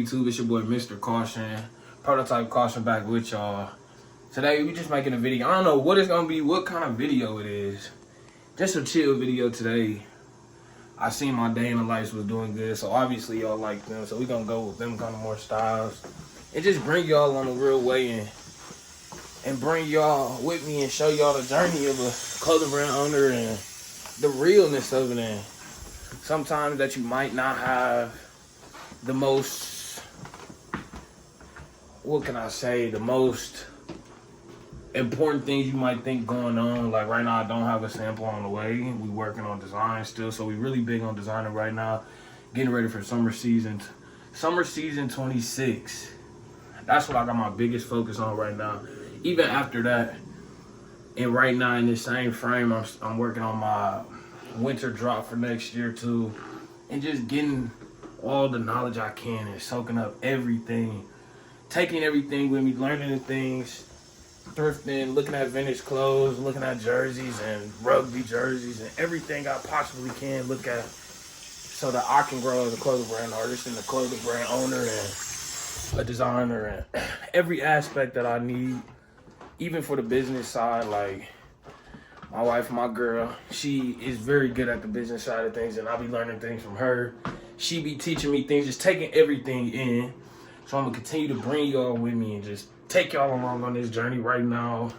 YouTube, it's your boy Mr. Caution, Prototype Caution, back with y'all. Today we just making a video. I don't know what it's gonna be, what kind of video it is. Just a chill video today. I seen my day in the life was doing good, so obviously y'all like them. So we gonna go with them kind of more styles and just bring y'all on the real way and bring y'all with me and show y'all the journey of a clothing brand owner and the realness of it. And sometimes that you might not have the most, what can I say, the most important things you might think going on. Like right now I don't have a sample on the way. We working on design still, so we really big on designing right now, getting ready for summer season 26. That's what I got my biggest focus on right now. Even after that, and right now in this same frame, I'm working on my winter drop for next year too, and just getting all the knowledge I can and soaking up everything, taking everything with me, learning the things, thrifting, looking at vintage clothes, looking at jerseys and rugby jerseys and everything I possibly can look at so that I can grow as a clothing brand artist and a clothing brand owner and a designer and every aspect that I need, even for the business side. Like my wife, my girl, she is very good at the business side of things, and I'll be learning things from her. She be teaching me things, just taking everything in. So I'm gonna continue to bring y'all with me and just take y'all along on this journey right now.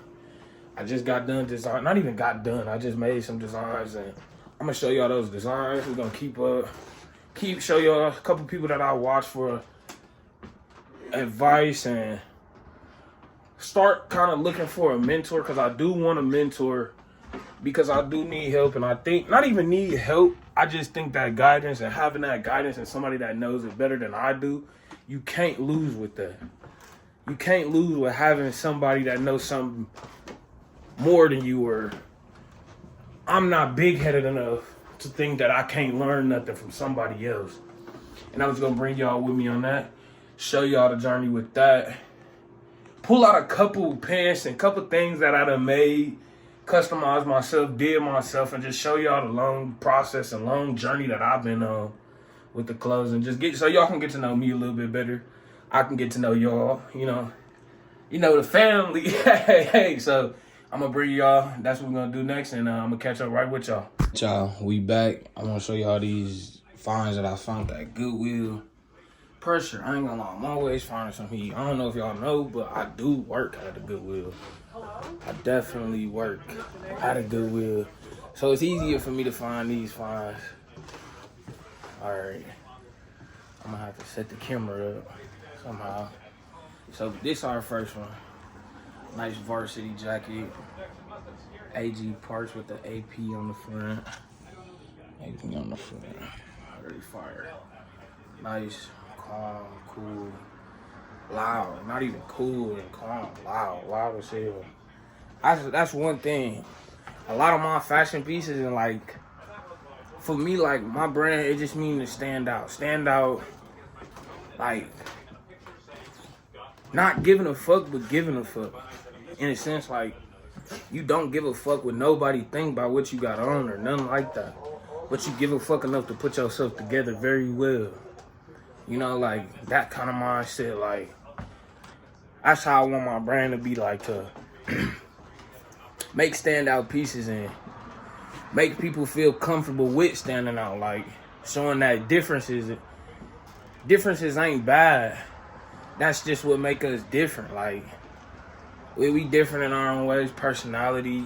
I just got done design, not even got done, I just made some designs and I'm gonna show y'all those designs. We're gonna show y'all a couple people that I watch for advice and start kind of looking for a mentor, because I do want a mentor, because I do need help. And I think, not even need help, I just think that guidance and having that guidance and somebody that knows it better than I do, you can't lose with that. You can't lose with having somebody that knows something more than you. Or I'm not big-headed enough to think that I can't learn nothing from somebody else. And I was gonna bring y'all with me on that, show y'all the journey with that, pull out a couple pants and couple things that I done made, customized myself, did myself, and just show y'all the long process and long journey that I've been on with the clothes, and just so y'all can get to know me a little bit better. I can get to know y'all, you know, the family. Hey, so I'm gonna bring y'all, that's what we're gonna do next, and I'm gonna catch up right with y'all. Y'all, we back. I wanna show y'all these finds that I found at Goodwill. Pressure, I ain't gonna lie, I'm always finding some heat. I don't know if y'all know, but I do work at the Goodwill. I definitely work at a Goodwill. So it's easier for me to find these finds. All right, I'm gonna have to set the camera up somehow. So this is our first one. Nice varsity jacket. AG parts with the AP on the front. AP on the front. Already fire. Nice, calm, cool, loud. Not even cool and calm, loud. Loud as hell. That's one thing. A lot of my fashion pieces, and like, for me, like my brand, it just means to stand out. Stand out, like, not giving a fuck, but giving a fuck. In a sense, like, you don't give a fuck what nobody think about what you got on or nothing like that. But you give a fuck enough to put yourself together very well. You know, like, that kind of mindset, like, that's how I want my brand to be, like, to make standout pieces and make people feel comfortable with standing out, like, showing that differences ain't bad. That's just what make us different. Like, we different in our own ways, personality,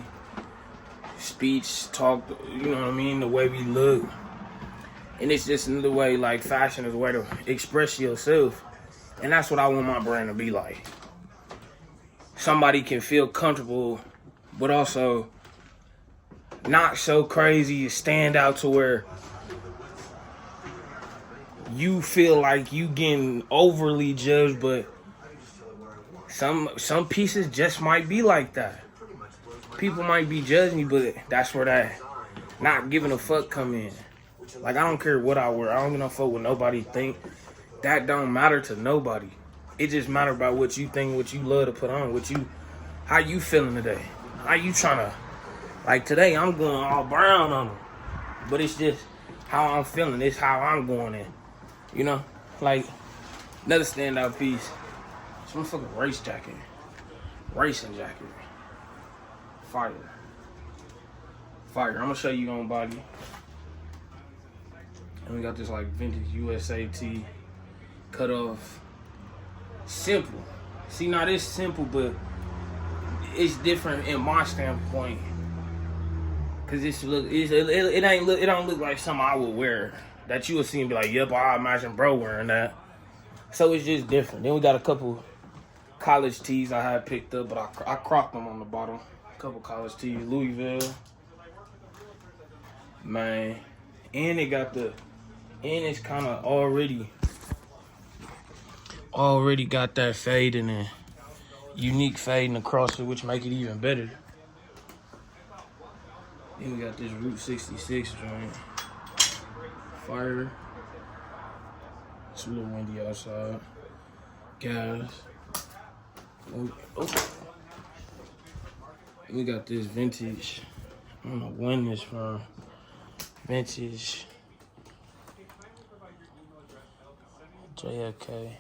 speech, talk, you know what I mean, the way we look. And it's just another way, like, fashion is a way to express yourself. And that's what I want my brand to be like. Somebody can feel comfortable, but also not so crazy, stand out to where you feel like you getting overly judged. But some pieces just might be like that. People might be judging you, but that's where that not giving a fuck come in. Like, I don't care what I wear. I don't give no fuck what nobody think. That don't matter to nobody. It just matter about what you think, what you love to put on, how you feeling today. How you trying to, like today I'm going all brown on them. But it's just how I'm feeling. It's how I'm going in. You know? Like, Another standout piece. This motherfucking race jacket. Racing jacket. Fire. Fire. I'm gonna show you on body. And we got this like vintage USA tee. Cut off. Simple. See, now this simple, but it's different in my standpoint. Cause it don't look like something I would wear that you would see and be like, yep, I imagine bro wearing that. So it's just different. Then we got a couple college tees I had picked up, but I cropped them on the bottom. A couple college tees, Louisville, man, and it got and it's kind of already got that fading and unique fading across it, which make it even better. Then we got this Route 66 joint. Fire. It's a little windy outside. Gas. Oh. We got this vintage. I don't know when this from. Vintage. JFK.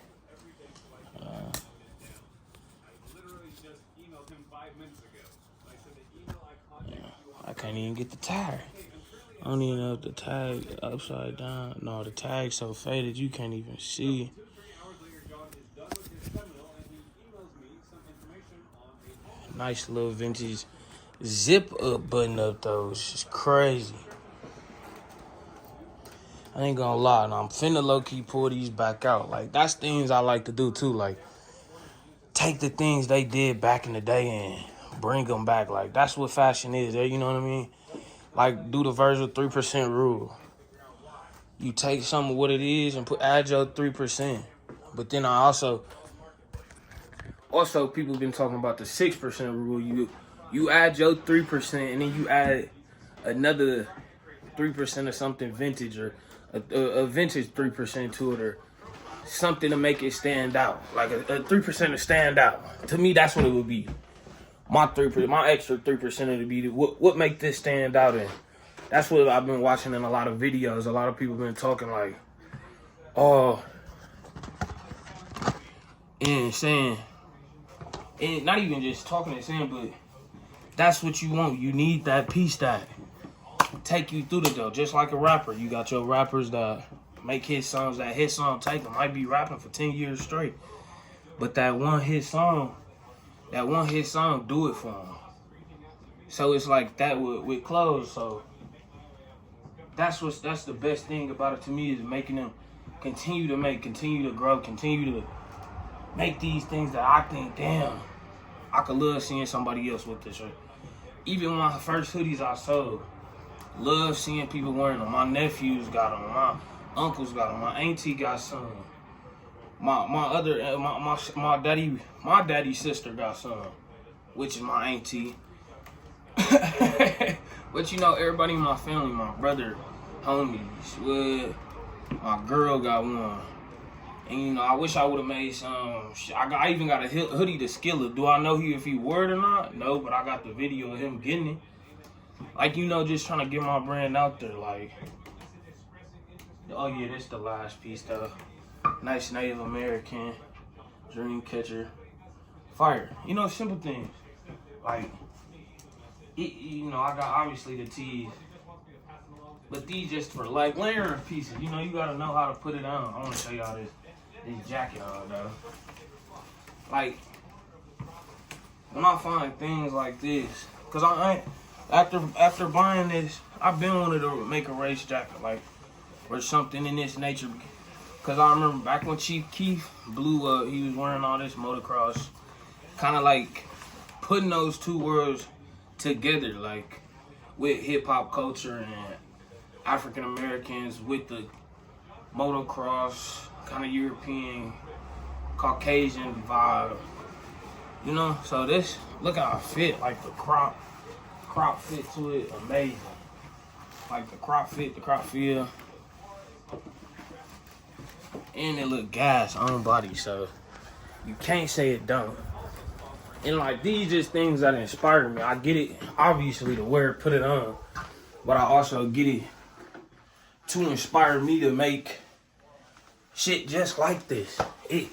I can't even get the tag. I don't even know if the tag upside down. No, the tag's so faded you can't even see. Nice little vintage zip up button up though. It's just crazy. I ain't gonna lie. Now I'm finna low key pull these back out. Like that's things I like to do too. Like take the things they did back in the day and bring them back. Like that's what fashion is. You know what I mean? Like do the Virgil 3% rule. You take some of what it is and add your 3%. But then I also people been talking about the 6% rule. You add your 3% and then you add another 3% of something vintage or a vintage 3% to it or something to make it stand out. Like a 3% to stand out. To me, that's what it would be. My extra 3% would be what make this stand out in. That's what I've been watching in a lot of videos. A lot of people been talking like, oh, and saying, and not even just talking and saying, but that's what you want. You need that piece that take you through the door. Just like a rapper. You got your rappers that make hit songs. That hit song take them. Might be rapping for 10 years straight. But that one hit song do it for them. So it's like that with clothes. So that's the best thing about it to me is making them continue to grow, continue to make these things that I think, damn, I could love seeing somebody else with this. Right? Even my first hoodies I sold, love seeing people wearing them. My nephews got them, my uncles got them, my auntie got some. My daddy's sister got some, which is my auntie. But you know, everybody in my family, my brother, homies, my girl got one. And you know, I wish I would have made some. I even got a hoodie to Skillet. Do I know if he wore it or not? No, but I got the video of him getting it. Like, you know, just trying to get my brand out there. Like, oh yeah, this the last piece though. Nice Native American dream catcher. Fire. You know, simple things. Like, you know, I got obviously the tees. But these just for like layering pieces. You know, you gotta know how to put it on. I wanna show y'all this jacket on though. Like, when I find things like this, cause I after buying this, I've been wanting to make a race jacket, like, or something in this nature. Cause I remember back when Chief Keef blew up, he was wearing all this motocross, kind of like putting those two worlds together, like with hip hop culture and African Americans with the motocross, kind of European, Caucasian vibe, you know. So this, look how I fit, like the crop fit to it, amazing. Like the crop fit, the crop feel. And it look gas on body, so you can't say it don't. And like these just things that inspire me. I get it, obviously, to wear it, put it on, but I also get it to inspire me to make shit just like this. it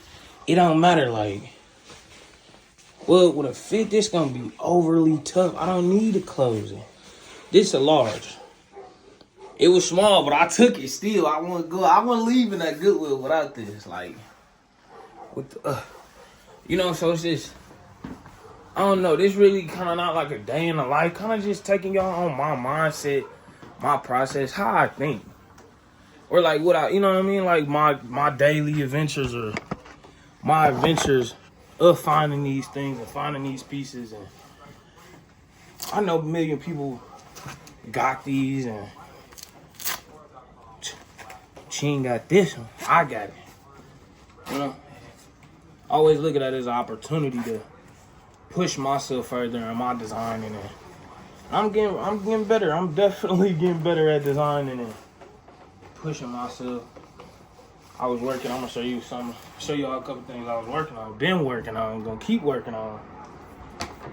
don't matter. Like, well, with a fit, this gonna be overly tough. I don't need to close it. This a large. It was small, but I took it still. I wasn't leaving that Goodwill without this. Like, what the, you know, so it's just, I don't know. This really kind of not like a day in the life. Kind of just taking y'all on my mindset, my process, how I think. Or like what I, you know what I mean? Like my daily adventures or my adventures of finding these things and finding these pieces. And I know a million people got these and she ain't got this one. I got it. You know? Always look at that as an opportunity to push myself further in my designing. And I'm getting better. I'm definitely getting better at designing and pushing myself. I was working. I'm gonna show you something. Show y'all a couple things I was working on. Been working on. I'm gonna keep working on.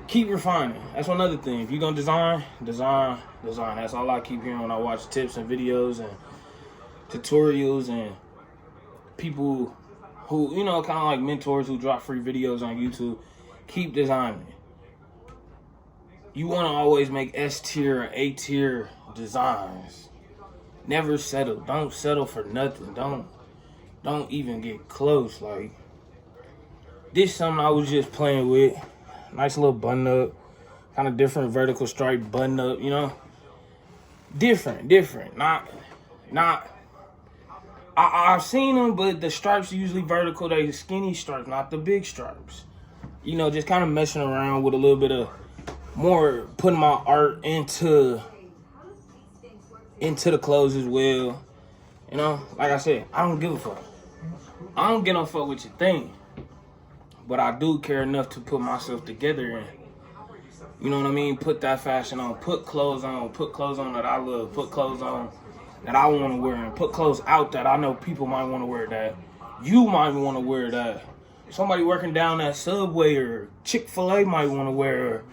Keep refining. That's one other thing. If you're gonna design. That's all I keep hearing when I watch tips and videos and tutorials and people who, you know, kind of like mentors who drop free videos on YouTube. Keep designing. You want to always make S tier or A tier designs. Never settle. Don't settle for nothing. Don't even get close. Like, this something I was just playing with. Nice little button up. Kind of different vertical stripe button up, you know? Different. Not I've seen them, but the stripes are usually vertical. They skinny stripes, not the big stripes. You know, just kind of messing around with a little bit of more, putting my art into the clothes as well. You know, like I said, I don't give a fuck. I don't get no fuck what you think. But I do care enough to put myself together and, you know what I mean, put that fashion on, put clothes on that I love, put clothes on that I want to wear, and put clothes out that I know people might want to wear, that you might want to wear, that somebody working down that Subway or Chick-fil-A might want to wear, or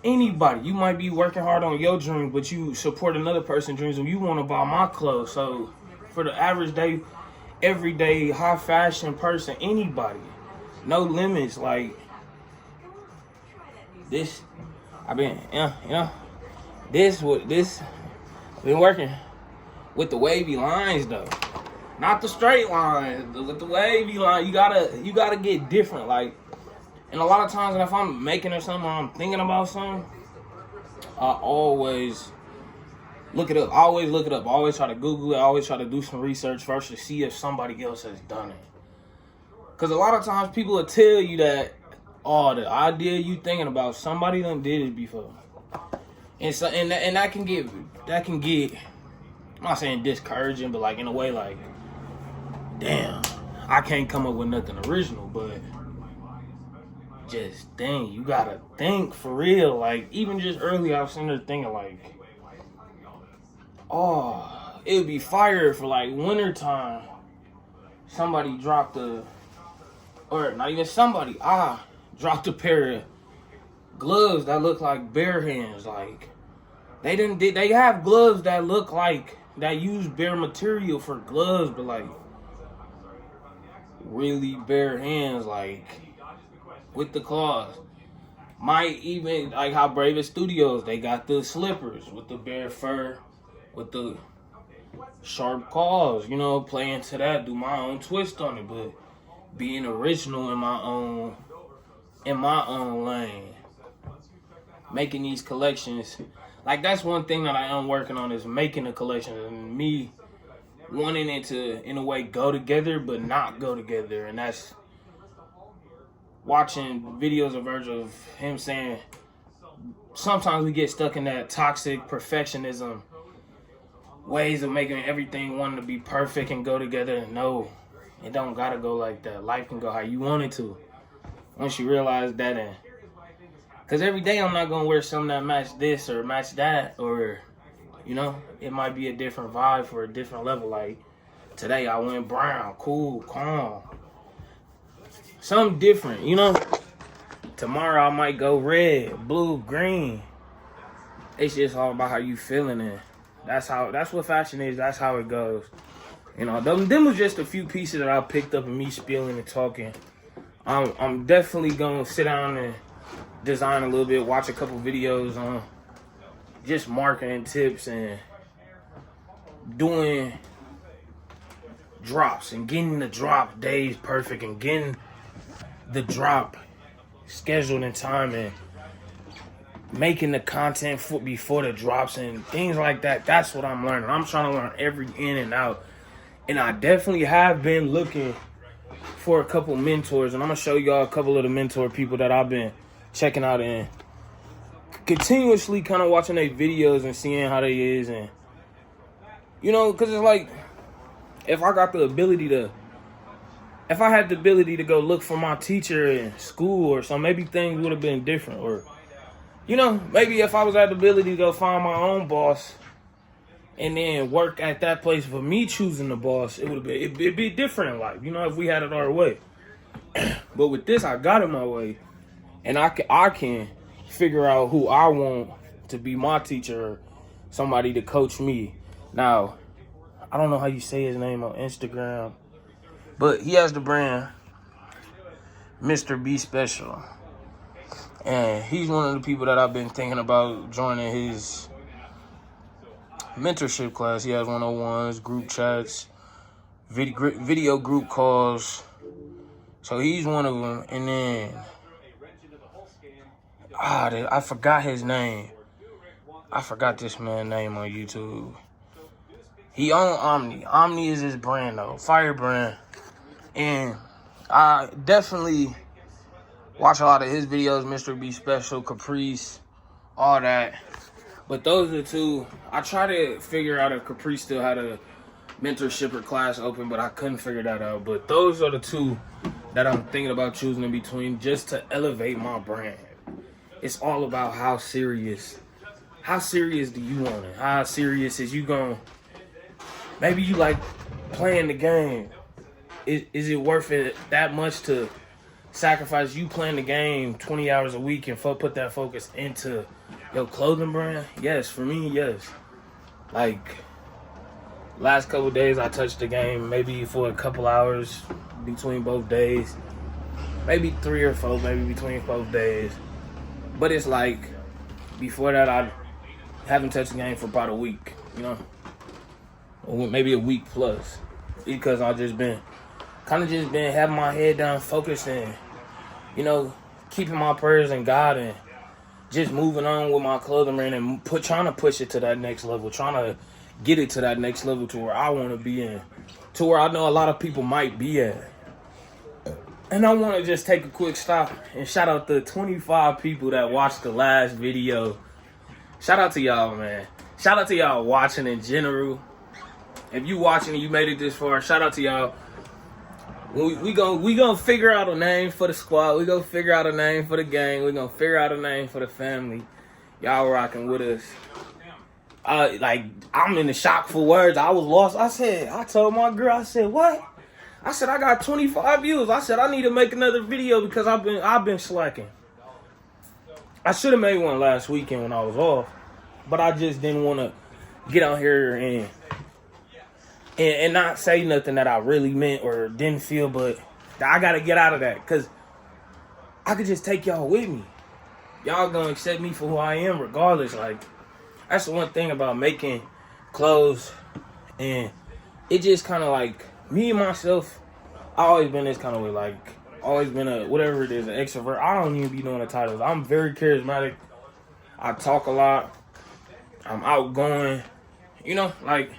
anybody. You might be working hard on your dream, but you support another person's dreams and you want to buy my clothes. So for the average day, everyday, high fashion person, anybody, no limits. Like, this, I've been, I've been working with the wavy lines though, not the straight lines. With the wavy line, you gotta get different. Like, and a lot of times, if I'm making or something, or I'm thinking about something, I always look it up. I always try to Google it. I always try to do some research first to see if somebody else has done it. Because a lot of times people will tell you that, oh, the idea you thinking about, somebody done did it before. And so, and that can get, I'm not saying discouraging, but like in a way like, damn, I can't come up with nothing original, but just dang, you gotta think for real. Like, even just earlier I was sitting there thinking like, oh, it would be fire for like winter time. Somebody dropped or not even somebody, dropped a pair of gloves that look like bare hands. Like, they have gloves that look like, that use bare material for gloves, but like really bare hands, like with the claws. Might even, like how Bravest Studios, they got the slippers with the bare fur, with the sharp claws, you know, play into that, do my own twist on it, but being original in my own lane. Making these collections, like, that's one thing that I am working on, is making a collection, and me wanting it to, in a way, go together but not go together. And that's watching videos of Virgil, of him saying sometimes we get stuck in that toxic perfectionism, ways of making everything wanting to be perfect and go together. And no, it don't gotta go like that. Life can go how you want it to, once you realize that. And because every day I'm not gonna wear something that match this or match that, or, you know, it might be a different vibe for a different level. Like, today I went brown, cool, calm, something different, you know. Tomorrow I might go red, blue, green. It's just all about how you feeling, and that's what fashion is. That's how it goes. You know, them was just a few pieces that I picked up in me spilling and talking. I'm definitely gonna sit down and design a little bit, watch a couple videos on just marketing tips and doing drops and getting the drop days perfect and getting the drop scheduled in time and making the content before the drops and things like that. That's what I'm learning. I'm trying to learn every in and out. And I definitely have been looking for a couple mentors. And I'm going to show y'all a couple of the mentor people that I've been checking out and continuously kind of watching their videos and seeing how they is. And, you know, because it's like, if I had the ability to go look for my teacher in school or something, maybe things would have been different. Or, you know, maybe if I was at the ability to go find my own boss and then work at that place for me choosing the boss, it'd be different in life, you know, if we had it our way. But with this, I got it my way. And I can figure out who I want to be my teacher or somebody to coach me. Now, I don't know how you say his name on Instagram, but he has the brand Mr. Be Special. And he's one of the people that I've been thinking about joining his mentorship class. He has 101s, group chats, video group calls. So he's one of them. And then, I forgot his name. I forgot this man's name on YouTube. He own Omni. Omni is his brand, though. Fire brand. And I definitely watch a lot of his videos, Mr. Be Special, Caprice, all that. But those are the two. I tried to figure out if Caprice still had a mentorship or class open, but I couldn't figure that out. But those are the two that I'm thinking about choosing in between just to elevate my brand. It's all about how serious do you want it? How serious is you going? Maybe you like playing the game. Is it worth it that much to sacrifice you playing the game 20 hours a week and put that focus into your clothing brand? Yes, for me, yes. Like, last couple days I touched the game maybe for a couple hours between both days. Maybe 3 or 4, maybe between both days. But it's like, before that I haven't touched the game for about a week, you know? Or maybe a week plus. Because I've just been having my head down, focused and, you know, keeping my prayers in God and just moving on with my clothing brand and trying to push it to that next level, trying to get it to that next level to where I want to be in, to where I know a lot of people might be at. And I want to just take a quick stop and shout out the 25 people that watched the last video. Shout out to y'all, man. Shout out to y'all watching in general. If you watching and you made it this far, shout out to y'all. We gonna figure out a name for the squad. We gonna figure out a name for the gang. We gonna figure out a name for the family. Y'all rocking with us. I'm in the shock for words. I was lost. I told my girl, I said, what? I said, I got 25 views. I said, I need to make another video because I've been slacking. I should have made one last weekend when I was off, but I just didn't want to get out here and not say nothing that I really meant or didn't feel, but I got to get out of that because I could just take y'all with me. Y'all going to accept me for who I am regardless. Like, that's the one thing about making clothes, and it just kind of like, me and myself, I always been this kind of way, like, always been a, whatever it is, an extrovert. I don't even be knowing the titles. I'm very charismatic. I talk a lot. I'm outgoing. You know, like,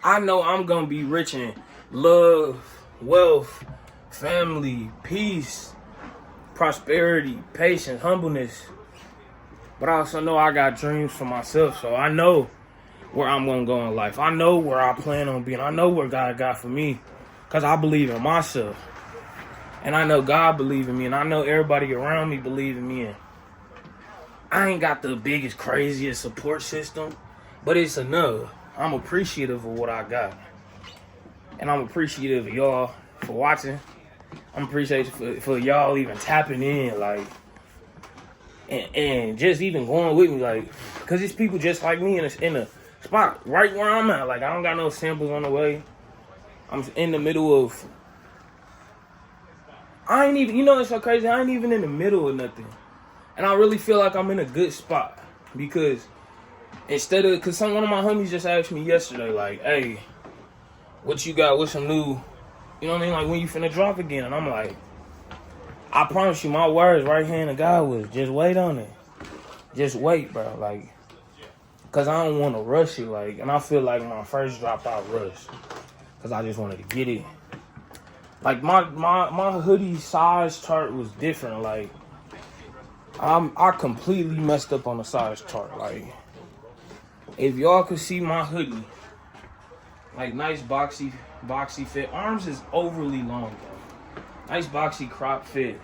I know I'm going to be rich in love, wealth, family, peace, prosperity, patience, humbleness. But I also know I got dreams for myself, so I know where I'm going to go in life. I know where I plan on being. I know where God got for me because I believe in myself. And I know God believe in me, and I know everybody around me believe in me. And I ain't got the biggest, craziest support system, but it's enough. I'm appreciative of what I got. And I'm appreciative of y'all for watching. I'm appreciative for y'all even tapping in, like, and just even going with me, like, because it's people just like me in a spot right where I'm at. Like, I don't got no samples on the way. I'm in the middle of, I ain't even, you know, it's so crazy. I ain't even in the middle of nothing. And I really feel like I'm in a good spot because because one of my homies just asked me yesterday, like, hey, what you got? What's some new, you know what I mean? Like, when you finna drop again? And I'm like, I promise you, my words right here in the God was, just wait on it. Just wait, bro. Like, because I don't want to rush it. Like, and I feel like when I first dropped out, rushed. Because I just wanted to get it. Like, my hoodie size chart was different. Like, I completely messed up on the size chart. Like, if y'all could see my hoodie, like, nice boxy fit. Arms is overly long, though. Nice boxy crop fit.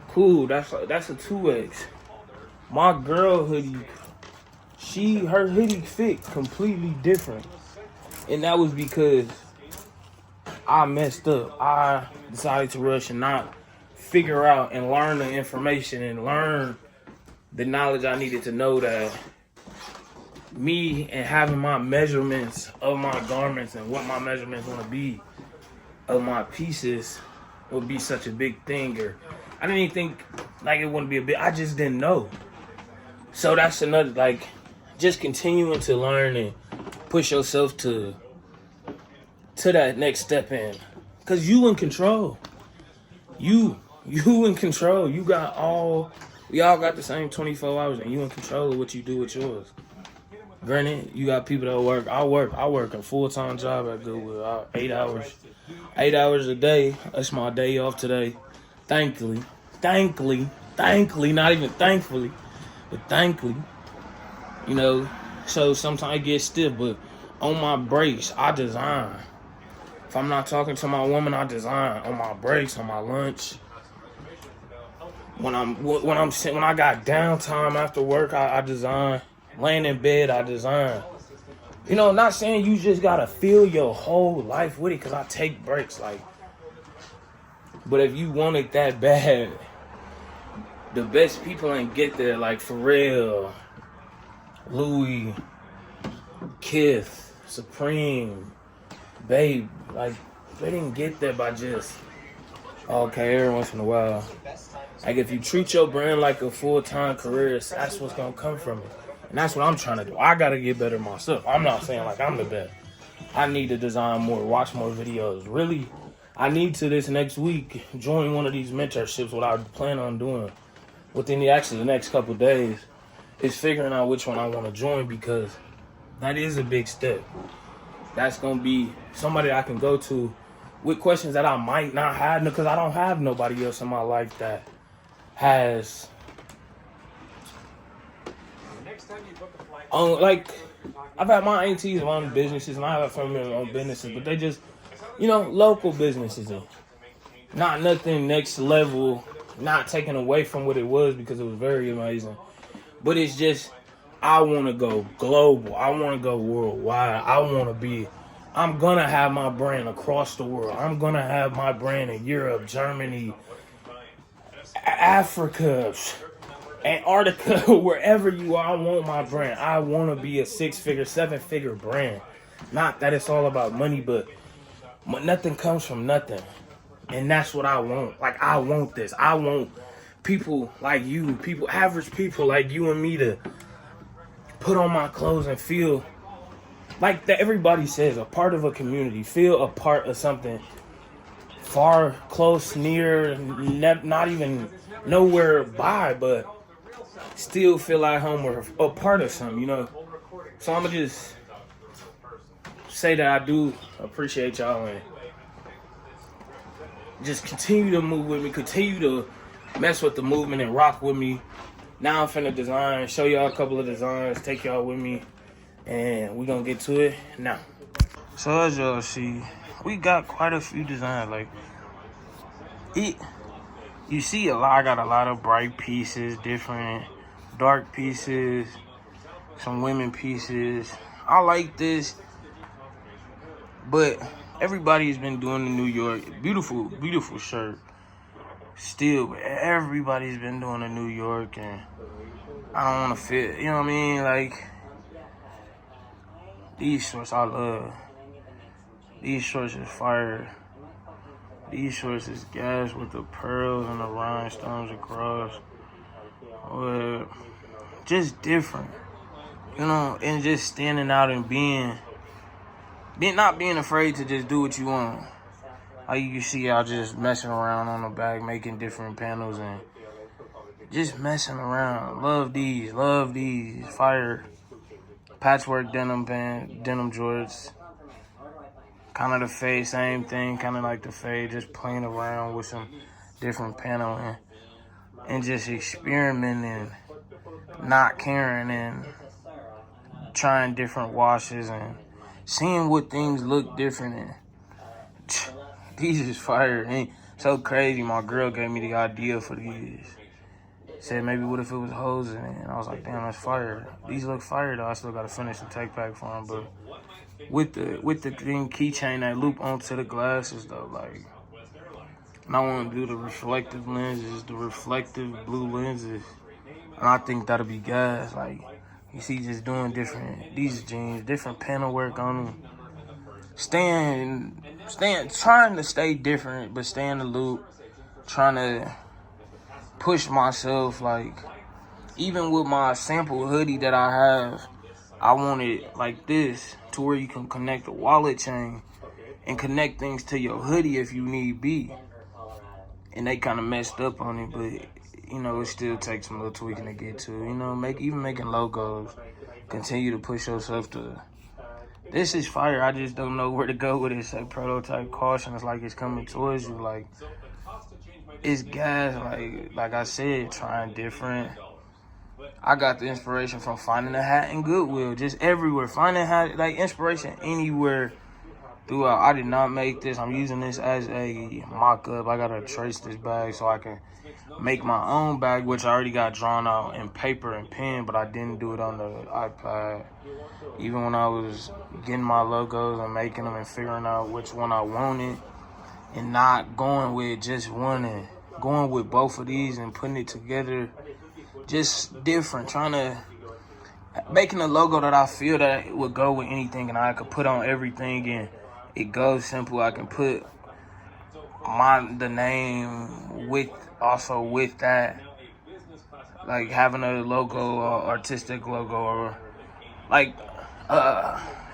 Cool, that's a 2X. My girl hoodie, her hoodie fit completely different. And that was because I messed up. I decided to rush and not figure out and learn the information and learn the knowledge I needed to know that me and having my measurements of my garments and what my measurements want to be of my pieces would be such a big thing. Or I didn't even think like it wouldn't be a big, I just didn't know. So that's another, like, just continuing to learn and push yourself to that next step in. Cause you in control. You in control. We all got the same 24 hours and you in control of what you do with yours. Granted, you got people that work. I work a full-time job at Goodwill. 8 hours. 8 hours a day. That's my day off today. Thankfully, not even thankfully, but thankfully. You know, so sometimes it gets stiff, but on my breaks, I design. If I'm not talking to my woman, I design. On my breaks, on my lunch. When I got downtime after work, I design. Laying in bed, I design. You know, not saying you just gotta fill your whole life with it, cause I take breaks, like. But if you want it that bad, the best people ain't get there, like Pharrell, Louis, Kith, Supreme, Babe. Like, they didn't get there by just, okay, every once in a while. Like, if you treat your brand like a full-time career, that's what's gonna come from it. And that's what I'm trying to do. I gotta get better myself. I'm not saying like I'm the best. I need to design more, watch more videos. Really, I need to this next week join one of these mentorships. What I plan on doing within the next couple days is figuring out which one I want to join, because that is a big step. That's gonna be somebody I can go to with questions that I might not have, because I don't have nobody else in my life that has. Like, I've had my aunties own businesses, and I have family own businesses, but they just, you know, local businesses. Not nothing next level, not taking away from what it was, because it was very amazing. But it's just, I want to go global. I want to go worldwide. I'm going to have my brand across the world. I'm going to have my brand in Europe, Germany, Africa, Antarctica, wherever you are. I want my brand. I want to be a 6-figure, 7-figure brand. Not that it's all about money, but nothing comes from nothing. And that's what I want. Like, I want this. I want people like you, average people like you and me, to put on my clothes and feel like that. Everybody says a part of a community, feel a part of something far, close, near, not even nowhere by, but still feel at home or a part of something, you know. So I'm gonna just say that I do appreciate y'all, and just continue to move with me, continue to mess with the movement and rock with me. Now I'm finna design, show y'all a couple of designs, take y'all with me, and we gonna get to it now. So as y'all see, we got quite a few designs. Like, you see I got a lot of bright pieces, different dark pieces, some women pieces. I like this, but everybody's been doing the New York, beautiful, beautiful shirt. Still, but everybody's been doing the New York, and I don't want to fit, you know what I mean? Like, these shorts I love. These shorts is fire. These shorts is gas with the pearls and the rhinestones across. Just different. You know, and just standing out and not being afraid to just do what you want. Like you see y'all just messing around on the back, making different panels and just messing around. Love these. Fire. Patchwork denim jorts. Kind of the fade, same thing. Kind of like the fade, just playing around with some different paneling and just experimenting, not caring and trying different washes and seeing what things look different. And these is fire. Ain't so crazy. My girl gave me the idea for these. Said maybe what if it was hose in it? And I was like, damn, that's fire. These look fire though. I still gotta finish the take back for them, but with the green keychain that loop onto the glasses though, like, and I want to do the reflective lenses, the reflective blue lenses, and I think that'll be gas. Like you see, just doing these jeans, different panel work on them, trying to stay different, but stay in the loop, trying to push myself. Like even with my sample hoodie that I have, I want it like this to where you can connect the wallet chain and connect things to your hoodie if you need be. And they kind of messed up on it, but you know, it still takes some little tweaking to get to. You know, making logos, continue to push yourself to. This is fire. I just don't know where to go with it. Say prototype caution. It's like it's coming towards you. Like it's gas. Like I said, trying different. I got the inspiration from finding a hat in Goodwill, just everywhere. Finding a hat, like inspiration anywhere throughout. I did not make this. I'm using this as a mock-up. I gotta trace this bag so I can make my own bag, which I already got drawn out in paper and pen, but I didn't do it on the iPad. Even when I was getting my logos and making them and figuring out which one I wanted and not going with just one and going with both of these and putting it together. Just different, making a logo that I feel that it would go with anything and I could put on everything and it goes simple. I can put the name with that, like having a logo, artistic logo, or like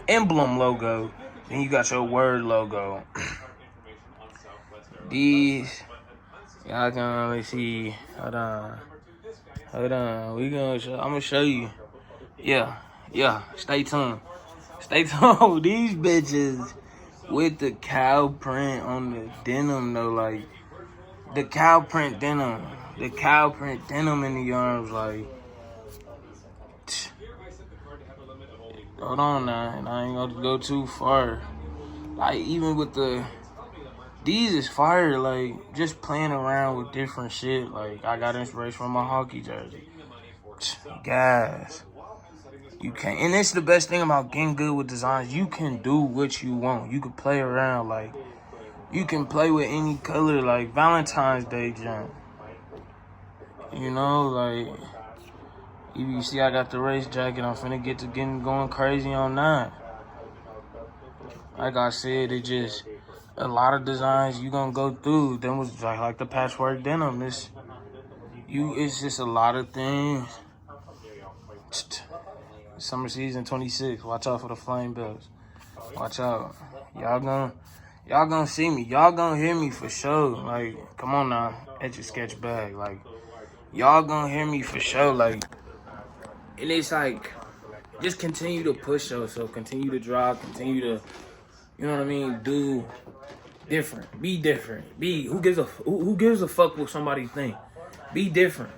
emblem logo. Then you got your word logo. These, y'all can only see. Hold on. I'm gonna show you. Yeah. Stay tuned. These bitches with the cow print on the denim though, like the cow print denim in the arms, like. Hold on now, and I ain't gonna go too far. Like even with these is fire, like just playing around with different shit. Like I got inspiration from my hockey jersey. Guys, you can, and it's the best thing about getting good with designs. You can do what you want. You can play around, like you can play with any color, like Valentine's Day jump. You know, like you see, I got the race jacket. I'm finna get to going crazy on that. Like I said, it just. A lot of designs you gonna go through. Then was like the patchwork denim. It's just a lot of things. Summer season 26. Watch out for the flame bells. Watch out. Y'all gonna see me. Y'all gonna hear me for sure. Like, come on now, Etch a Sketch bag. Like, y'all gonna hear me for sure. Like, and it's like, just continue to push yourself. Continue to drive. Continue to, you know what I mean? Do. Different. Be different. Who gives a fuck what somebody think? Be different.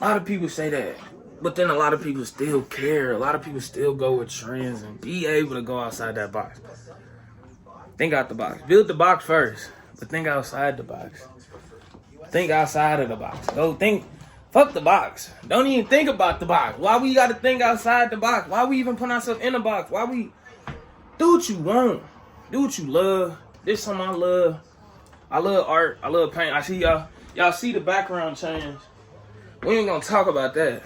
A lot of people say that, but then a lot of people still care. A lot of people still go with trends and be able to go outside that box. Think out the box. Build the box first, but think outside the box. Think outside of the box. Go think. Fuck the box. Don't even think about the box. Why we gotta think outside the box? Why we even put ourselves in the box? Why we do what you want? Do what you love. This something I love. I love art. I love paint. I see y'all see the background change. We ain't gonna talk about that.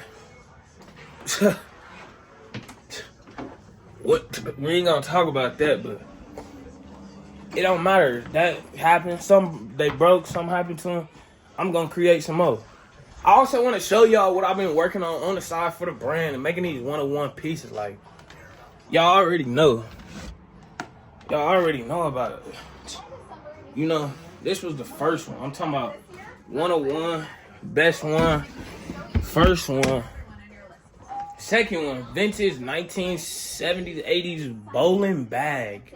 We ain't gonna talk about that, but it don't matter. That happened. Some they broke. Some happened to them. I'm gonna create some more. I also want to show y'all what I've been working on the side for the brand and making these one-on-one pieces. Like y'all already know. Y'all already know about it. You know, this was the first one. I'm talking about 101, best one, first one. Second one, vintage 1970s, 80s bowling bag.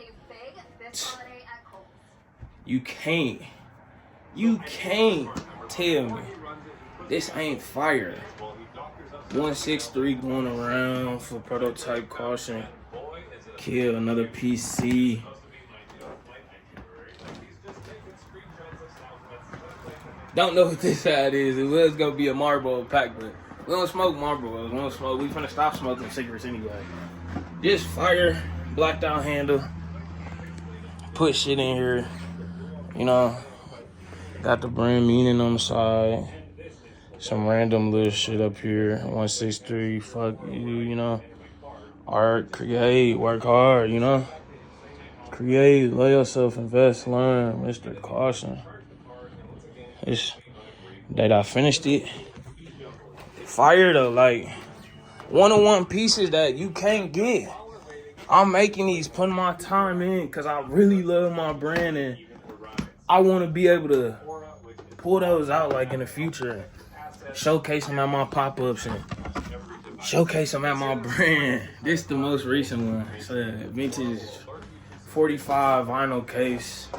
You can't tell me this ain't fire. 163 going around for prototype caution. Kill another PC. Don't know what this side is. It was gonna be a Marlboro pack, but we don't smoke Marlboros. We don't smoke. We finna stop smoking cigarettes anyway. Just fire, blacked out handle. Put shit in here. You know, got the brand meaning on the side. Some random little shit up here. 163, fuck you, you know. Art, create, work hard, you know. Create, love yourself, invest, learn, Mr. Caution. It's that I finished it. Fire though, like one-on-one pieces that you can't get. I'm making these, putting my time in because I really love my brand and I want to be able to pull those out like in the future. Showcase them at my pop-ups and showcase them at my brand. This is the most recent one. It's a vintage 45 vinyl case.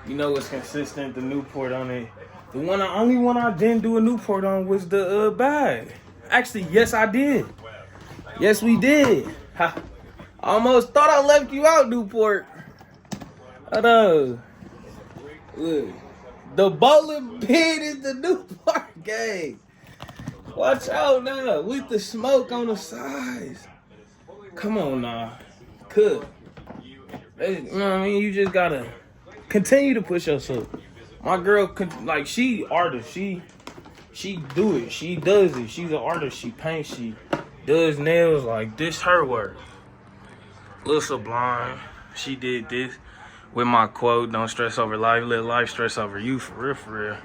You know it's consistent, the Newport on it. The only one I didn't do a Newport on was the bag. Actually, yes I did. Yes we did. I almost thought I left you out, Newport. I know. Look. The bowling pin is the Newport game. Watch out now with the smoke on the sides. Come on now. Cook. You know what I mean? You just gotta continue to push yourself. My girl, like, she artist. She do it. She does it. She's an artist. She paints. She does nails. Like, this her work. Lil Sublime. She did this with my quote, don't stress over life, let life stress over you. For real, for real.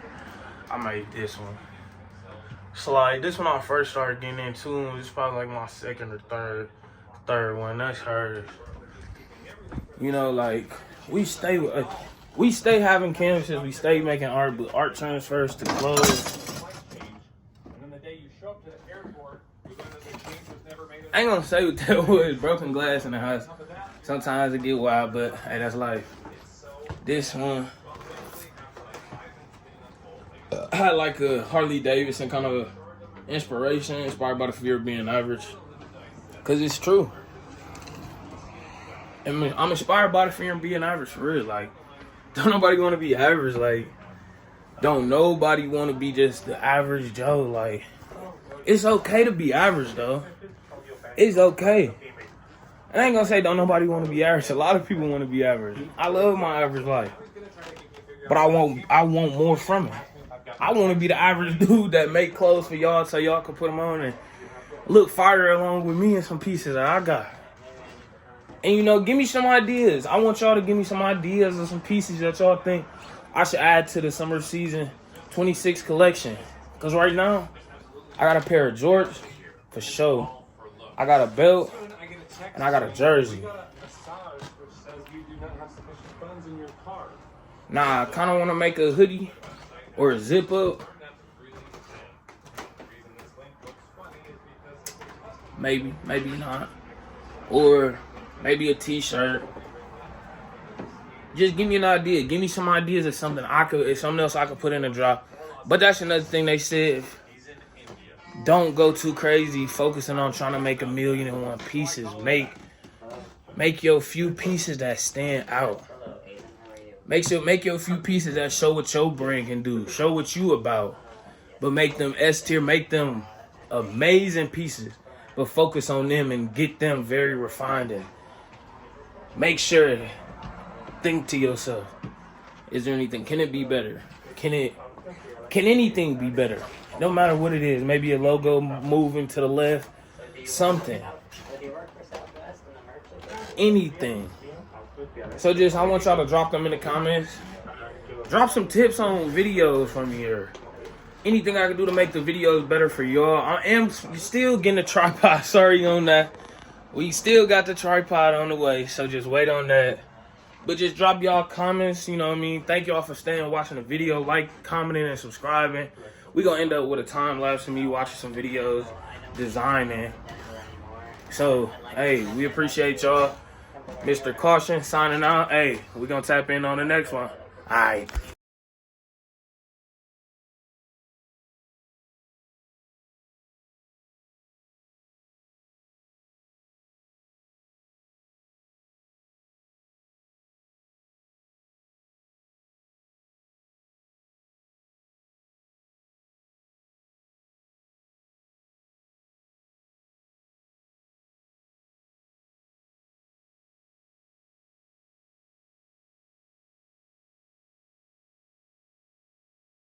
I made this one. Slide. This one I first started getting into. It's probably like my second or third one. That's hers. You know, like, we stay having canvases, we stay making art, but art transfers to clothes. I ain't gonna say what that was, broken glass in the house. Sometimes it get wild, but hey, that's life. This one, I had like a Harley Davidson kind of inspiration, inspired by the fear of being average. Cause it's true. I mean, I'm inspired by the fear of being average for real. Like, don't nobody want to be average. Like, don't nobody want to be just the average Joe. Like, it's okay to be average though. It's okay. And I ain't gonna say don't nobody want to be average. A lot of people want to be average. I love my average life, but I want more from it. I want to be the average dude that make clothes for y'all so y'all can put them on and look fire along with me and some pieces that I got. And, you know, give me some ideas. I want y'all to give me some ideas of some pieces that y'all think I should add to the summer season 26 collection. Because right now, I got a pair of jorts for sure. I got a belt, and I got a jersey. Nah, I kind of want to make a hoodie or a zip up. Maybe, maybe not. Or maybe a t-shirt. Just give me an idea. Give me some ideas of something something else I could put in a drop. But that's another thing they said. Don't go too crazy focusing on trying to make 1,000,001 pieces. Make your few pieces that stand out. Make your few pieces that show what your brand can do. Show what you about. But make them S tier. Make them amazing pieces. But focus on them and get them very refined and make sure, think to yourself, is there anything, can it be better? Can anything be better? No matter what it is, maybe a logo moving to the left, something. Anything. So just, I want y'all to drop them in the comments. Drop some tips on videos from here. Anything I can do to make the videos better for y'all. I am still getting a tripod. Sorry on that. We still got the tripod on the way, so just wait on that. But just drop y'all comments, you know what I mean? Thank y'all for staying, watching the video, like, commenting, and subscribing. We gonna end up with a time lapse of me watching some videos, designing. So, hey, we appreciate y'all. Mr. Caution signing out. Hey, we gonna tap in on the next one. All right.